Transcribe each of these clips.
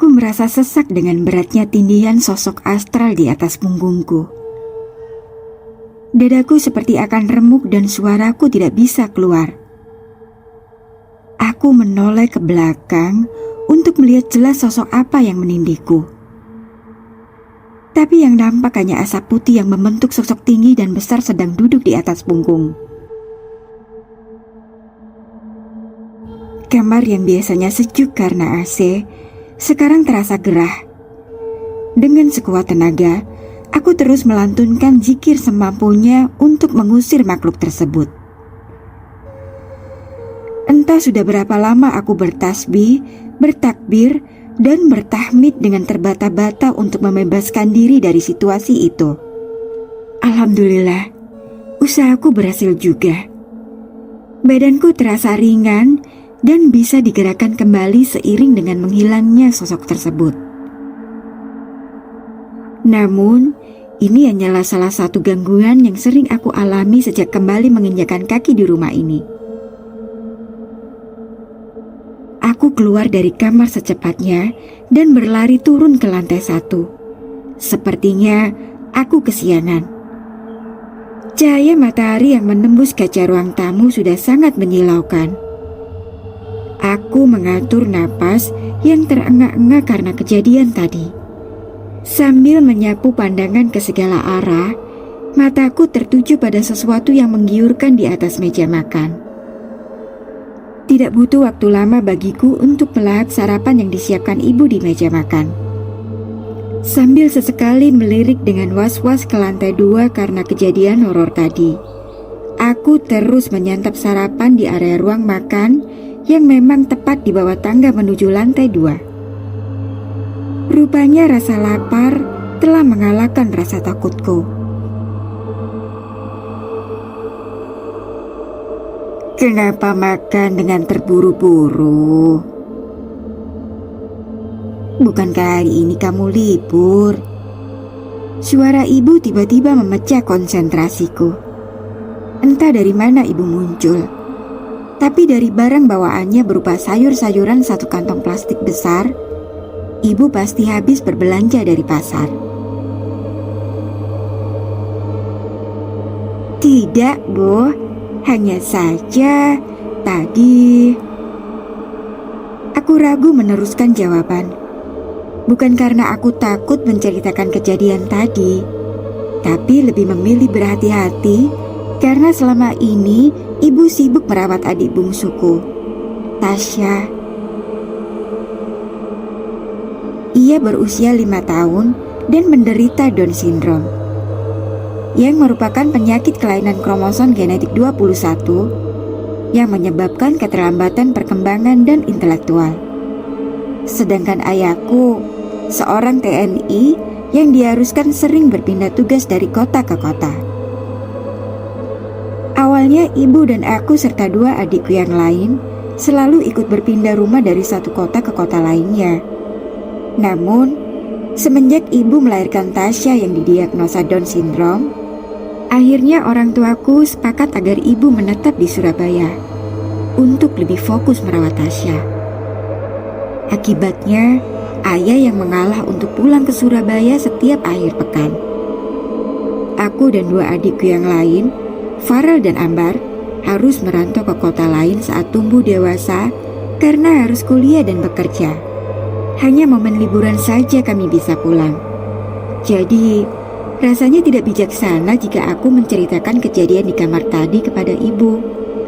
Aku merasa sesak dengan beratnya tindihan sosok astral di atas punggungku. Dadaku seperti akan remuk dan suaraku tidak bisa keluar. Aku menoleh ke belakang untuk melihat jelas sosok apa yang menindihku. Tapi yang nampak hanya asap putih yang membentuk sosok tinggi dan besar sedang duduk di atas punggung. Kamar yang biasanya sejuk karena AC, sekarang terasa gerah. Dengan sekuat tenaga, aku terus melantunkan zikir semampunya untuk mengusir makhluk tersebut. Entah sudah berapa lama aku bertasbih, bertakbir, dan bertahmid dengan terbata-bata untuk membebaskan diri dari situasi itu. Alhamdulillah, usahaku berhasil juga. Badanku terasa ringan dan bisa digerakkan kembali seiring dengan menghilangnya sosok tersebut. Namun, ini hanyalah salah satu gangguan yang sering aku alami sejak kembali menginjakkan kaki di rumah ini. Aku keluar dari kamar secepatnya dan berlari turun ke lantai 1. Sepertinya aku kesiangan. Cahaya matahari yang menembus kaca ruang tamu sudah sangat menyilaukan. Aku mengatur napas yang terengah-engah karena kejadian tadi. Sambil menyapu pandangan ke segala arah, mataku tertuju pada sesuatu yang menggiurkan di atas meja makan. Tidak butuh waktu lama bagiku untuk melahap sarapan yang disiapkan ibu di meja makan. Sambil sesekali melirik dengan was-was ke lantai 2 karena kejadian horor tadi, aku terus menyantap sarapan di area ruang makan yang memang tepat di bawah tangga menuju lantai 2. Rupanya rasa lapar telah mengalahkan rasa takutku. Kenapa makan dengan terburu-buru? Bukankah hari ini kamu libur? Suara ibu tiba-tiba memecah konsentrasiku. Entah dari mana ibu muncul, tapi dari barang bawaannya berupa sayur-sayuran 1 kantong plastik besar, ibu pasti habis berbelanja dari pasar. Tidak, Bu. Hanya saja tadi... Aku ragu meneruskan jawaban. Bukan karena aku takut menceritakan kejadian tadi, tapi lebih memilih berhati-hati karena selama ini ibu sibuk merawat adik bungsuku, Tasya. Ia berusia 5 tahun dan menderita Down syndrome, yang merupakan penyakit kelainan kromosom genetik 21 yang menyebabkan keterlambatan perkembangan dan intelektual. Sedangkan ayahku, seorang TNI yang diharuskan sering berpindah tugas dari kota ke kota. Awalnya ibu dan aku serta 2 adikku yang lain selalu ikut berpindah rumah dari satu kota ke kota lainnya. Namun, semenjak ibu melahirkan Tasya yang didiagnosa Down syndrome, akhirnya orang tuaku sepakat agar ibu menetap di Surabaya untuk lebih fokus merawat Tasya. Akibatnya, ayah yang mengalah untuk pulang ke Surabaya setiap akhir pekan. Aku dan 2 adikku yang lain, Farel dan Ambar, harus merantau ke kota lain saat tumbuh dewasa karena harus kuliah dan bekerja. Hanya momen liburan saja kami bisa pulang. Jadi, rasanya tidak bijaksana jika aku menceritakan kejadian di kamar tadi kepada ibu.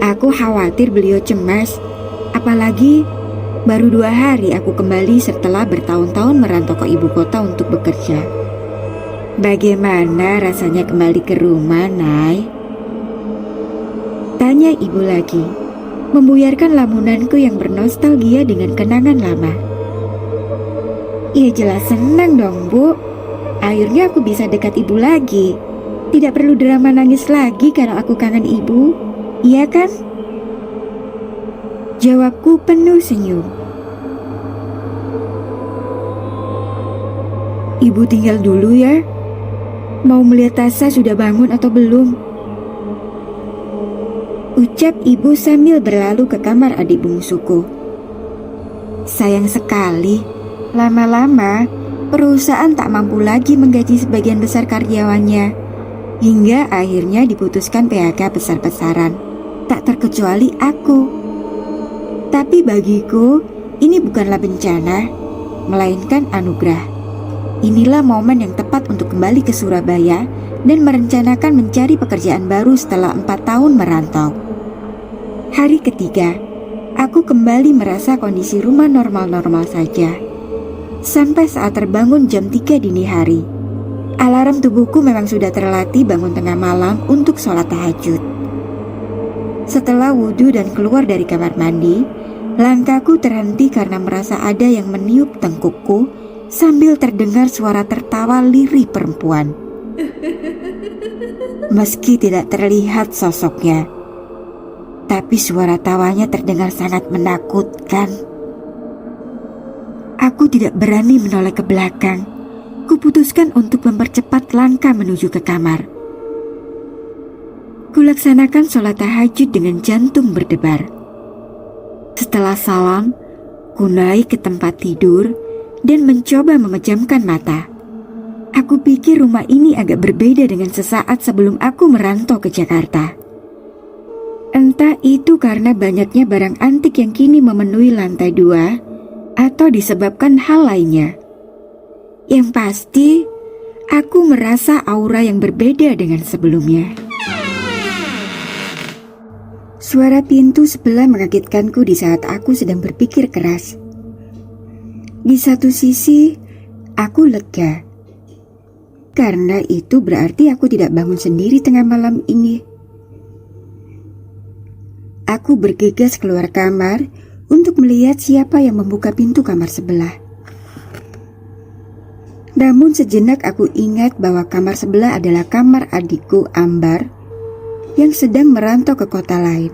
Aku khawatir beliau cemas, apalagi baru 2 hari aku kembali setelah bertahun-tahun merantau ke ibu kota untuk bekerja. Bagaimana rasanya kembali ke rumah, Nay? Tanya ibu lagi, membuyarkan lamunanku yang bernostalgia dengan kenangan lama. Ya jelas senang dong, Bu. Akhirnya aku bisa dekat ibu lagi. Tidak perlu drama nangis lagi kalau aku kangen ibu. Iya kan? Jawabku penuh senyum. Ibu tinggal dulu ya. Mau melihat Tasya sudah bangun atau belum? Ucap ibu sambil berlalu ke kamar adik bungsuku. Sayang sekali, Lama-lama, perusahaan tak mampu lagi menggaji sebagian besar karyawannya, hingga akhirnya diputuskan PHK besar-besaran, tak terkecuali aku. Tapi bagiku, ini bukanlah bencana, melainkan anugerah. Inilah momen yang tepat untuk kembali ke Surabaya dan merencanakan mencari pekerjaan baru setelah 4 tahun merantau. Hari ketiga, aku kembali merasa kondisi rumah normal-normal saja. Sampai saat terbangun jam 3 dini hari. Alarm tubuhku memang sudah terlatih bangun tengah malam untuk sholat tahajud. Setelah wudhu dan keluar dari kamar mandi, langkahku terhenti karena merasa ada yang meniup tengkukku sambil terdengar suara tertawa lirih perempuan. Meski tidak terlihat sosoknya, tapi suara tawanya terdengar sangat menakutkan. Aku tidak berani menoleh ke belakang. Kuputuskan untuk mempercepat langkah menuju ke kamar. Kulaksanakan sholat tahajud dengan jantung berdebar. Setelah salam, ku naik ke tempat tidur dan mencoba memejamkan mata. Aku pikir rumah ini agak berbeda dengan sesaat sebelum aku merantau ke Jakarta. Entah itu karena banyaknya barang antik yang kini memenuhi lantai 2 atau disebabkan hal lainnya. Yang pasti, aku merasa aura yang berbeda dengan sebelumnya. Suara pintu sebelah mengagetkanku di saat aku sedang berpikir keras. Di satu sisi, aku lega. Karena itu berarti aku tidak bangun sendiri tengah malam ini. Aku bergegas keluar kamar untuk melihat siapa yang membuka pintu kamar sebelah. Namun sejenak aku ingat bahwa kamar sebelah adalah kamar adikku Ambar yang sedang merantau ke kota lain.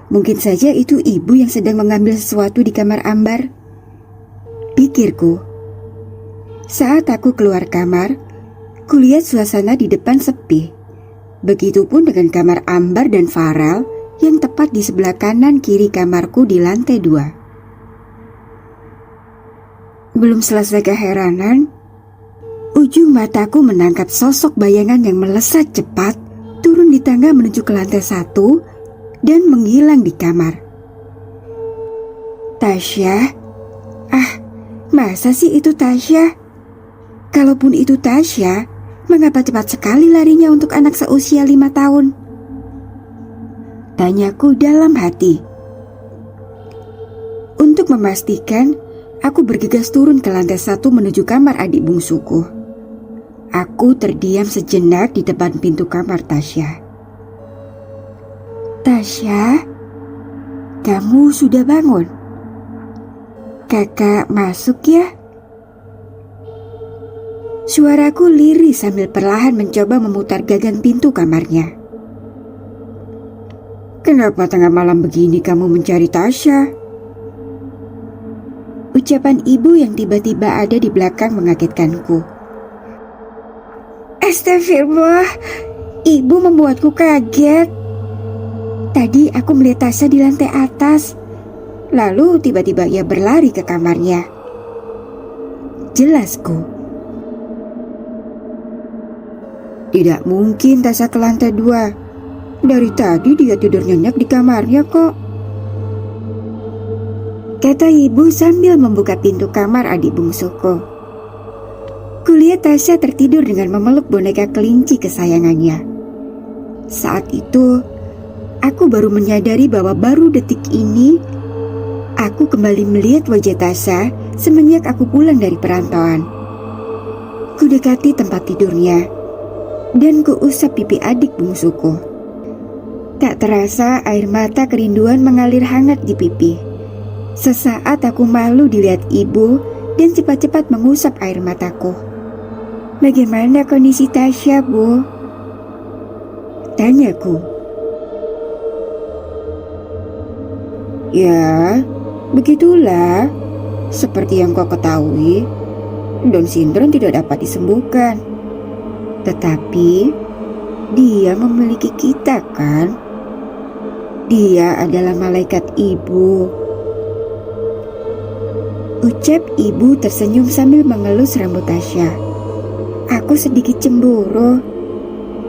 Mungkin saja itu ibu yang sedang mengambil sesuatu di kamar Ambar, pikirku. Saat aku keluar kamar, kulihat suasana di depan sepi. Begitupun dengan kamar Ambar dan Farel yang tepat di sebelah kanan kiri kamarku di lantai 2. Belum selesai keheranan, ujung mataku menangkap sosok bayangan yang melesat cepat turun di tangga menuju ke lantai 1 dan menghilang di kamar. Tasya? Masa sih itu Tasya? Kalaupun itu Tasya, mengapa cepat sekali larinya untuk anak seusia 5 tahun? Tanyaku dalam hati. Untuk memastikan, aku bergegas turun ke lantai 1 menuju kamar adik bungsuku. Aku terdiam sejenak di depan pintu kamar Tasya. Tasya, kamu sudah bangun? Kakak masuk ya? Suaraku lirih sambil perlahan mencoba memutar gagang pintu kamarnya. Kenapa tengah malam begini kamu mencari Tasya? Ucapan ibu yang tiba-tiba ada di belakang mengagetkanku. Astagfirullah, ibu membuatku kaget. Tadi aku melihat Tasya di lantai atas, lalu tiba-tiba ia berlari ke kamarnya. Jelasku. Tidak mungkin Tasya ke lantai 2. Dari tadi dia tidur nyenyak di kamarnya kok, kata ibu sambil membuka pintu kamar adik bungsuku. Kulihat Tasya tertidur dengan memeluk boneka kelinci kesayangannya. Saat itu, aku baru menyadari bahwa baru detik ini, aku kembali melihat wajah Tasya semenjak aku pulang dari perantauan. Kudekati tempat tidurnya, dan kuusap pipi adik bungsuku. Tak terasa air mata kerinduan mengalir hangat di pipi. Sesaat aku malu dilihat ibu dan cepat-cepat mengusap air mataku. Bagaimana kondisi Tasya, Bu? Tanyaku. Ya, begitulah. Seperti yang kau ketahui, Down syndrome tidak dapat disembuhkan. Tetapi, dia memiliki kita kan? Dia adalah malaikat ibu. Ucap ibu tersenyum sambil mengelus rambut Tasya. Aku sedikit cemburu.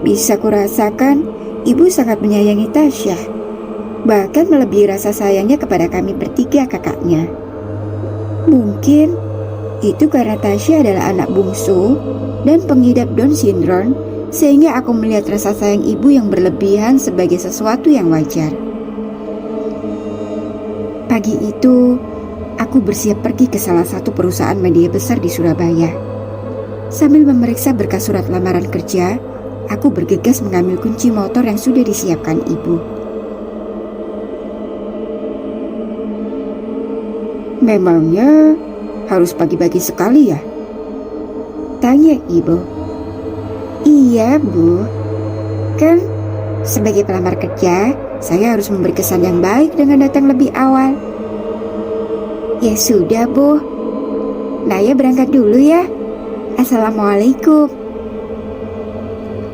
Bisa kurasakan ibu sangat menyayangi Tasya, bahkan melebihi rasa sayangnya kepada kami bertiga kakaknya. Mungkin itu karena Tasya adalah anak bungsu dan pengidap Down syndrome, sehingga aku melihat rasa sayang ibu yang berlebihan sebagai sesuatu yang wajar. Pagi itu, aku bersiap pergi ke salah satu perusahaan media besar di Surabaya. Sambil memeriksa berkas surat lamaran kerja, aku bergegas mengambil kunci motor yang sudah disiapkan ibu. Memangnya harus pagi-pagi sekali ya? Tanya ibu. Iya bu, kan sebagai pelamar kerja, saya harus memberi kesan yang baik dengan datang lebih awal. Ya sudah bu, Naya berangkat dulu ya. Assalamualaikum,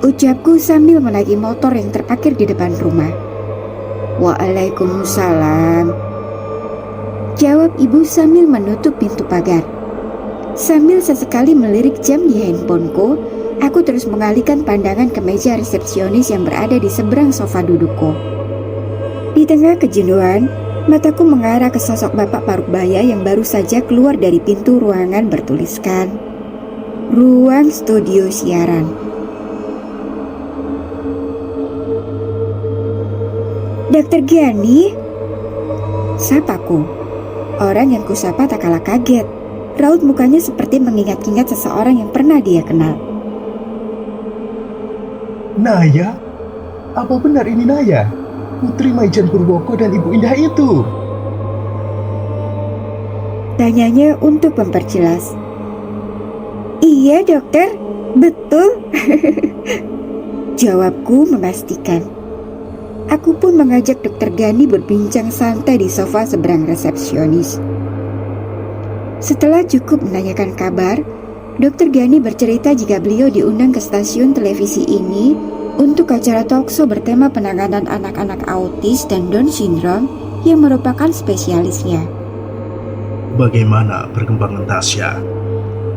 ucapku sambil menaiki motor yang terparkir di depan rumah. Waalaikumsalam, jawab ibu sambil menutup pintu pagar. Sambil sesekali melirik jam di handphoneku, aku terus mengalihkan pandangan ke meja resepsionis yang berada di seberang sofa dudukku. Di tengah kejenuhan, mataku mengarah ke sosok bapak parubaya yang baru saja keluar dari pintu ruangan bertuliskan ruang studio siaran. Dokter Giani, sapaku. Orang yang kusapa tak kalah kaget. Raut mukanya seperti mengingat-ingat seseorang yang pernah dia kenal. Naya? Apa benar ini Naya? Putri Maijan Purwoko dan Ibu Indah itu? Tanyanya untuk memperjelas. Iya dokter, betul. Jawabku memastikan. Aku pun mengajak dokter Gani berbincang santai di sofa seberang resepsionis. Setelah cukup menanyakan kabar, dokter Gani bercerita jika beliau diundang ke stasiun televisi ini untuk acara talkshow bertema penanganan anak-anak autis dan Down syndrome yang merupakan spesialisnya. Bagaimana perkembangan Tasya?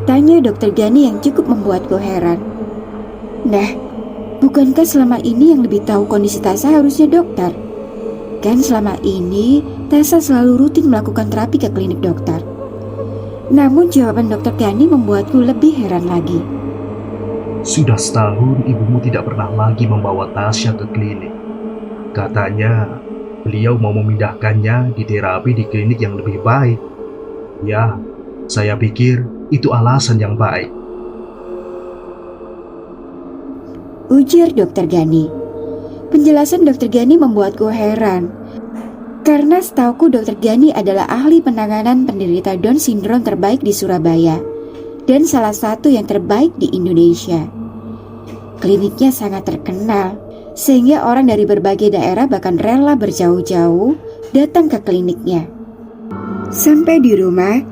Tanya dokter Gani yang cukup membuatku heran. Nah, bukankah selama ini yang lebih tahu kondisi Tasya harusnya dokter? Kan selama ini Tasya selalu rutin melakukan terapi ke klinik dokter. Namun jawaban dokter Gani membuatku lebih heran lagi. Sudah setahun ibumu tidak pernah lagi membawa Tasya ke klinik. Katanya beliau mau memindahkannya di terapi di klinik yang lebih baik. Ya, saya pikir itu alasan yang baik. Ujar dokter Gani. Penjelasan dokter Gani membuatku heran. Karena setauku dokter Gani adalah ahli penanganan penderita Down syndrome terbaik di Surabaya dan salah satu yang terbaik di Indonesia. Kliniknya sangat terkenal, sehingga orang dari berbagai daerah bahkan rela berjauh-jauh datang ke kliniknya. Sampai di rumah,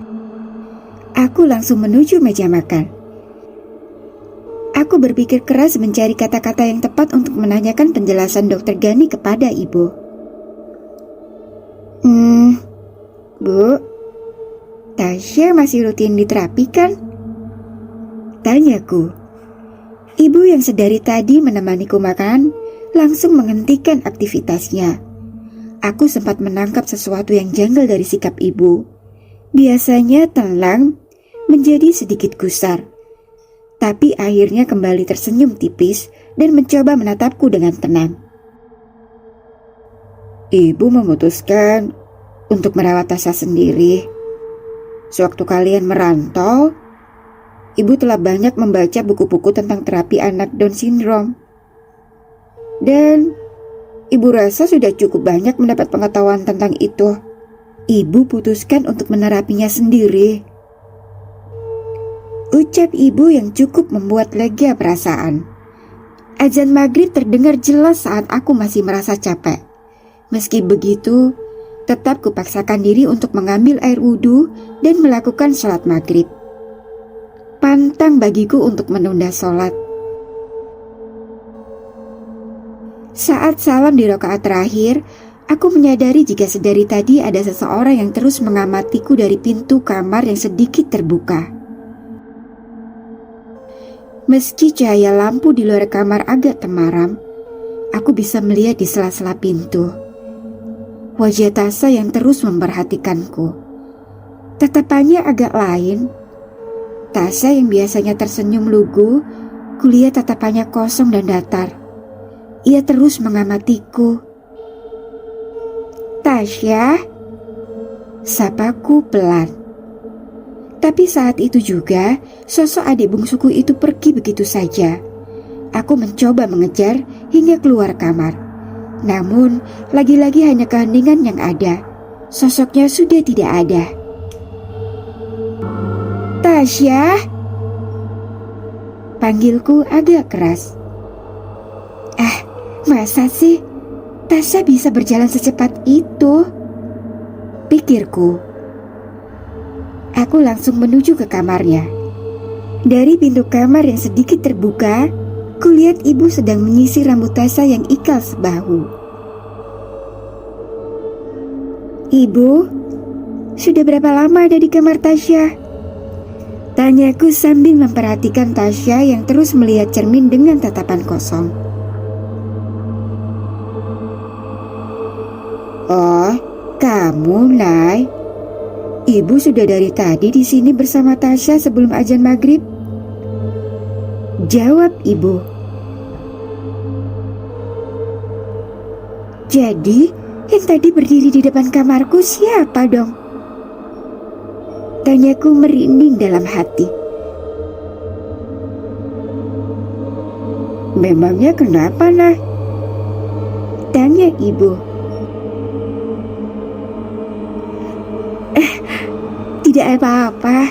aku langsung menuju meja makan. Aku berpikir keras mencari kata-kata yang tepat untuk menanyakan penjelasan dokter Gani kepada ibu. Bu, Tasya masih rutin diterapi kan? Tanyaku. Ibu yang sedari tadi menemaniku makan langsung menghentikan aktivitasnya. Aku sempat menangkap sesuatu yang janggal dari sikap ibu. Biasanya tenang, menjadi sedikit gusar. Tapi akhirnya kembali tersenyum tipis dan mencoba menatapku dengan tenang. Ibu memutuskan untuk merawat Tasya sendiri. Sewaktu kalian merantau, ibu telah banyak membaca buku-buku tentang terapi anak Down syndrome. Dan ibu rasa sudah cukup banyak mendapat pengetahuan tentang itu. Ibu putuskan untuk menerapinya sendiri. Ucap ibu yang cukup membuat lega perasaan. Azan maghrib terdengar jelas saat aku masih merasa capek. Meski begitu, tetap kupaksakan diri untuk mengambil air wudhu dan melakukan sholat maghrib. Pantang bagiku untuk menunda sholat. Saat salam di rakaat terakhir, Aku menyadari jika sedari tadi ada seseorang yang terus mengamatiku dari pintu kamar yang sedikit terbuka. Meski cahaya lampu di luar kamar agak temaram, aku bisa melihat di sela-sela pintu wajah Tasya yang terus memperhatikanku. Tatapannya agak lain. Tasya yang biasanya tersenyum lugu, kulihat tatapannya kosong dan datar. Ia terus mengamatiku. "Tasya," sapaku pelan. Tapi saat itu juga, sosok adik bungsuku itu pergi begitu saja. Aku mencoba mengejar hingga keluar kamar. Namun, lagi-lagi hanya keheningan yang ada. Sosoknya sudah tidak ada. "Tasya," panggilku agak keras. Masa sih Tasya bisa berjalan secepat itu? Pikirku. Aku langsung menuju ke kamarnya. Dari pintu kamar yang sedikit terbuka, kulihat ibu sedang menyisir rambut Tasya yang ikal sebahu. "Ibu, sudah berapa lama ada di kamar Tasya?" tanyaku sambil memperhatikan Tasya yang terus melihat cermin dengan tatapan kosong. "Oh, kamu, Nay. Ibu sudah dari tadi di sini bersama Tasya sebelum azan maghrib," jawab ibu. "Jadi, yang tadi berdiri di depan kamarku siapa dong?" tanyaku merinding dalam hati. "Memangnya kenapa, Nah?" tanya ibu. "Tidak apa-apa.